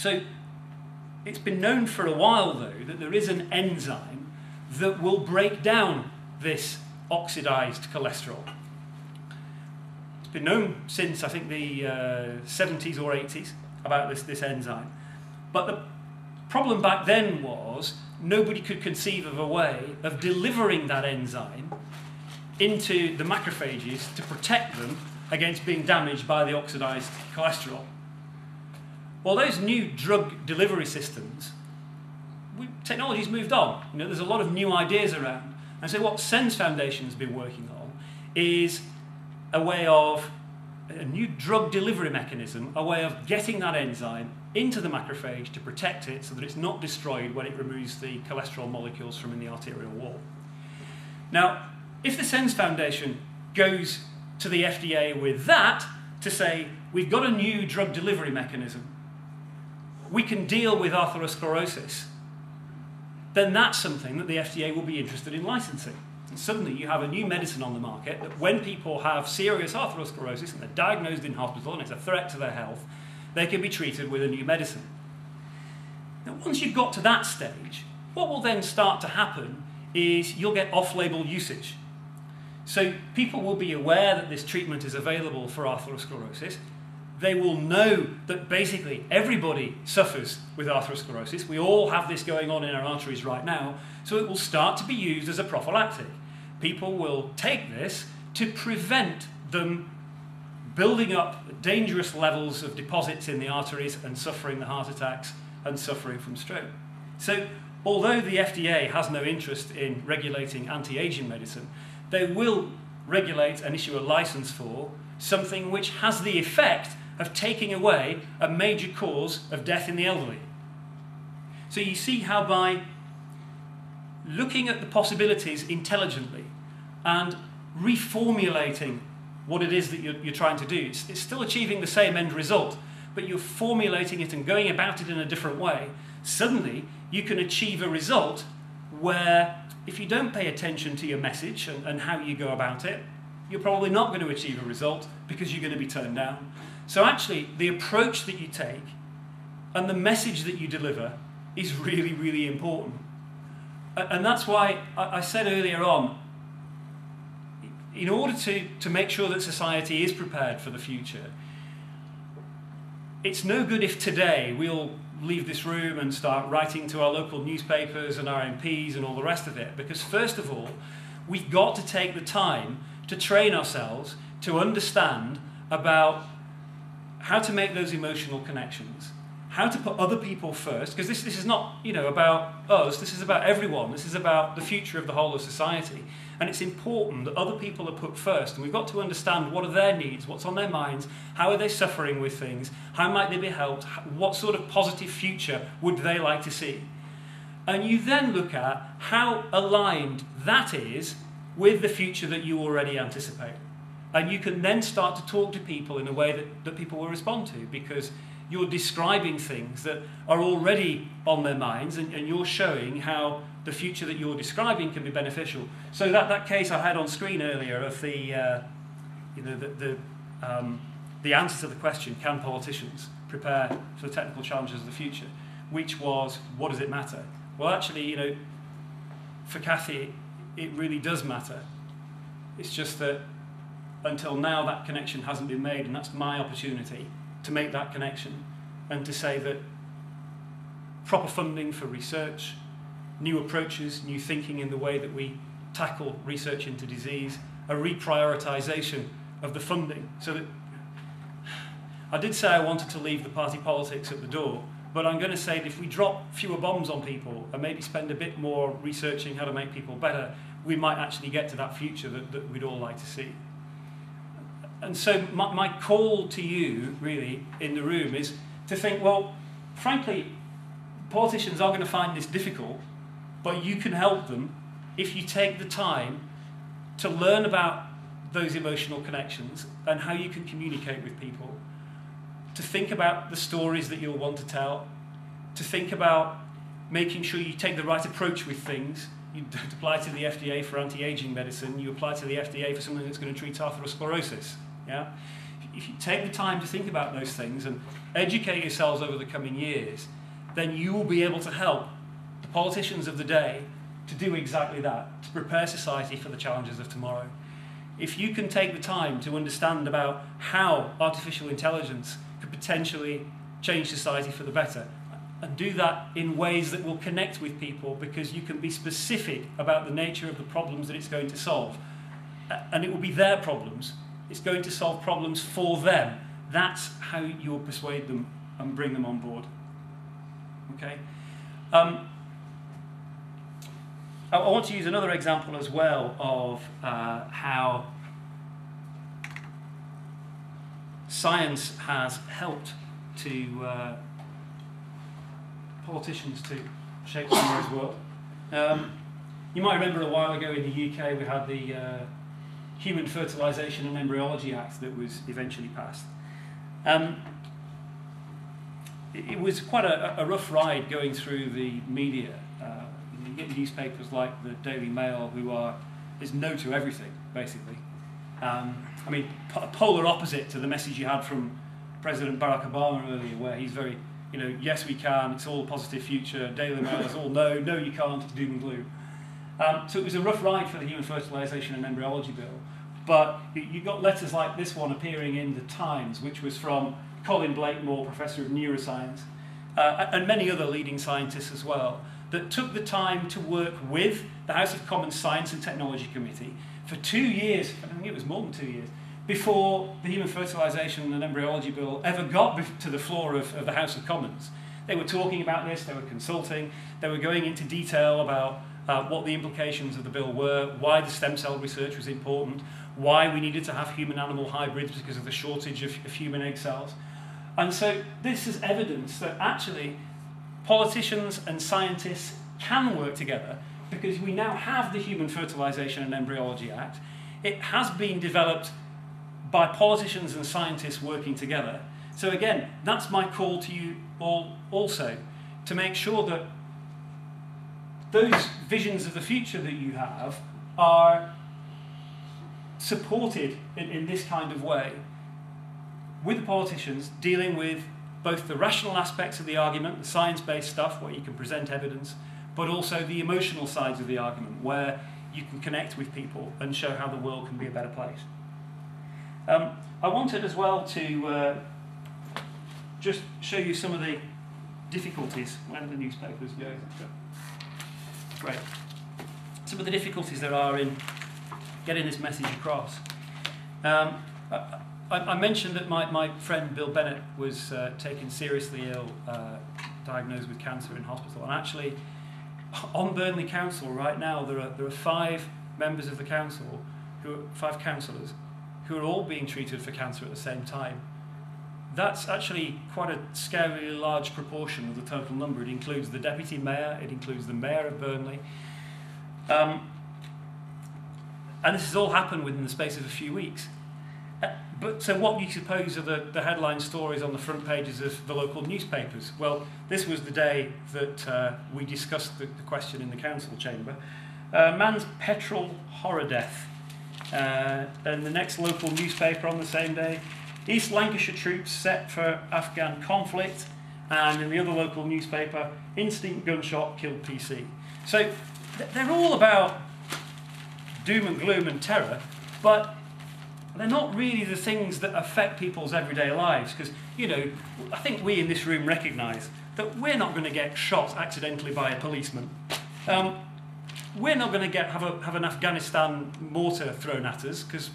So it's been known for a while, though, that there is an enzyme that will break down this oxidized cholesterol. It's been known since, I think, the 70s or 80s about this enzyme. But the problem back then was nobody could conceive of a way of delivering that enzyme into the macrophages to protect them against being damaged by the oxidized cholesterol. Well, those new drug delivery systems, technology's moved on. You know, there's a lot of new ideas around. And so what SENS Foundation has been working on is a new drug delivery mechanism, a way of getting that enzyme into the macrophage to protect it so that it's not destroyed when it removes the cholesterol molecules from in the arterial wall. Now, if the SENS Foundation goes to the FDA with that to say, we've got a new drug delivery mechanism, we can deal with atherosclerosis, then that's something that the FDA will be interested in licensing. And suddenly you have a new medicine on the market that when people have serious atherosclerosis and they're diagnosed in hospital and it's a threat to their health, they can be treated with a new medicine. Now, once you've got to that stage, what will then start to happen is you'll get off-label usage. So people will be aware that this treatment is available for atherosclerosis. They will know that basically everybody suffers with atherosclerosis. We all have this going on in our arteries right now, so it will start to be used as a prophylactic. People will take this to prevent them building up dangerous levels of deposits in the arteries and suffering the heart attacks and suffering from stroke. So although the FDA has no interest in regulating anti-aging medicine, they will regulate and issue a license for something which has the effect of taking away a major cause of death in the elderly. So you see how by looking at the possibilities intelligently and reformulating what it is that you're trying to do, it's still achieving the same end result, but you're formulating it and going about it in a different way, suddenly you can achieve a result where if you don't pay attention to your message and how you go about it, you're probably not going to achieve a result because you're going to be turned down. So actually, the approach that you take and the message that you deliver is really, really important. And that's why I said earlier on, in order to make sure that society is prepared for the future, it's no good if today we'll leave this room and start writing to our local newspapers and our MPs and all the rest of it, because first of all, we've got to take the time to train ourselves to understand about how to make those emotional connections, how to put other people first, because this is not, about us, this is about everyone, this is about the future of the whole of society. And it's important that other people are put first, and we've got to understand what are their needs, what's on their minds, how are they suffering with things, how might they be helped, what sort of positive future would they like to see. And you then look at how aligned that is with the future that you already anticipate. And you can then start to talk to people in a way that people will respond to, because you're describing things that are already on their minds, and you're showing how the future that you're describing can be beneficial. So that case I had on screen earlier of the answer to the question, can politicians prepare for the technical challenges of the future, which was, what does it matter? Well, actually, for Kathy, it really does matter. It's just that until now that connection hasn't been made, and that's my opportunity to make that connection and to say that proper funding for research, new approaches, new thinking in the way that we tackle research into disease, a reprioritisation of the funding. So that I did say I wanted to leave the party politics at the door, but I'm going to say that if we drop fewer bombs on people and maybe spend a bit more researching how to make people better, we might actually get to that future that we'd all like to see. And so my call to you, really, in the room is to think, well, frankly, politicians are going to find this difficult, but you can help them if you take the time to learn about those emotional connections and how you can communicate with people, to think about the stories that you'll want to tell, to think about making sure you take the right approach with things. You don't apply to the FDA for anti-aging medicine, you apply to the FDA for something that's going to treat atherosclerosis. Yeah? if you take the time to think about those things and educate yourselves over the coming years, then you will be able to help the politicians of the day to do exactly that, to prepare society for the challenges of tomorrow. If you can take the time to understand about how artificial intelligence could potentially change society for the better, and do that in ways that will connect with people, because you can be specific about the nature of the problems that it's going to solve, and it will be their problems. It's going to solve problems for them. That's how you'll persuade them and bring them on board. Okay? I want to use another example as well of how science has helped to politicians to shape tomorrow's world. You might remember a while ago in the UK we had the Human Fertilisation and Embryology Act that was eventually passed. It was quite a rough ride going through the media. You get newspapers like the Daily Mail, is no to everything, basically. I mean, polar opposite to the message you had from President Barack Obama earlier, where he's very, yes we can, it's all a positive future. Daily Mail is all no you can't, it's doom and gloom. So it was a rough ride for the Human Fertilisation and Embryology Bill, but you got letters like this one appearing in the Times, which was from Colin Blakemore, Professor of Neuroscience, and many other leading scientists as well, that took the time to work with the House of Commons Science and Technology Committee for 2 years, I think it was more than 2 years, before the Human Fertilisation and Embryology Bill ever got to the floor of the House of Commons. They were talking about this, they were consulting, they were going into detail about what the implications of the bill were, why the stem cell research was important, why we needed to have human-animal hybrids because of the shortage of human egg cells. And so this is evidence that actually politicians and scientists can work together, because we now have the Human Fertilisation and Embryology Act. It has been developed by politicians and scientists working together. So again, that's my call to you all also, to make sure that those visions of the future that you have are supported in this kind of way, with the politicians dealing with both the rational aspects of the argument, the science-based stuff where you can present evidence, but also the emotional sides of the argument where you can connect with people and show how the world can be a better place. I wanted as well to just show you some of the difficulties when the newspapers go. Great. Some of the difficulties there are in getting this message across. I mentioned that my friend Bill Bennett was taken seriously ill, diagnosed with cancer in hospital, and actually on Burnley Council right now there are 5 members of the council, 5 councillors, who are all being treated for cancer at the same time. That's actually quite a scarily large proportion of the total number. It includes the deputy mayor, it includes the mayor of Burnley. And this has all happened within the space of a few weeks. So what do you suppose are the headline stories on the front pages of the local newspapers? Well, this was the day that we discussed the question in the council chamber. Man's petrol horror death. And the next local newspaper on the same day, East Lancashire troops set for Afghan conflict. And in the other local newspaper, instinct gunshot killed PC. So they're all about doom and gloom and terror, but they're not really the things that affect people's everyday lives, because, I think we in this room recognise that we're not going to get shot accidentally by a policeman. We're not going to have an Afghanistan mortar thrown at us, because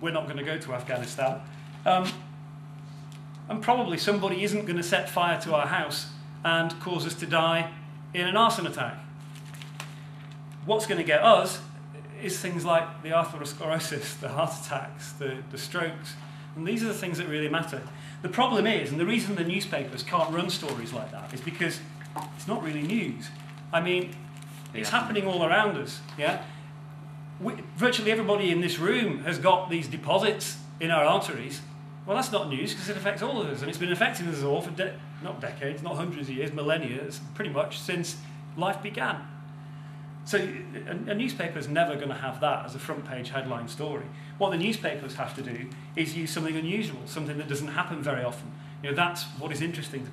we're not going to go to Afghanistan. And probably somebody isn't going to set fire to our house and cause us to die in an arson attack. What's going to get us is things like the atherosclerosis, the heart attacks, the strokes, and these are the things that really matter. The problem is, and the reason the newspapers can't run stories like that, is because it's not really news. I mean, it's happening all around us. Yeah, virtually everybody in this room has got these deposits in our arteries. Well, that's not news, because it affects all of us, and it's been affecting us all for not decades, not hundreds of years, millennia, pretty much since life began. So a newspaper is never going to have that as a front page headline story. What the newspapers have to do is use something unusual, something that doesn't happen very often. That's what is interesting to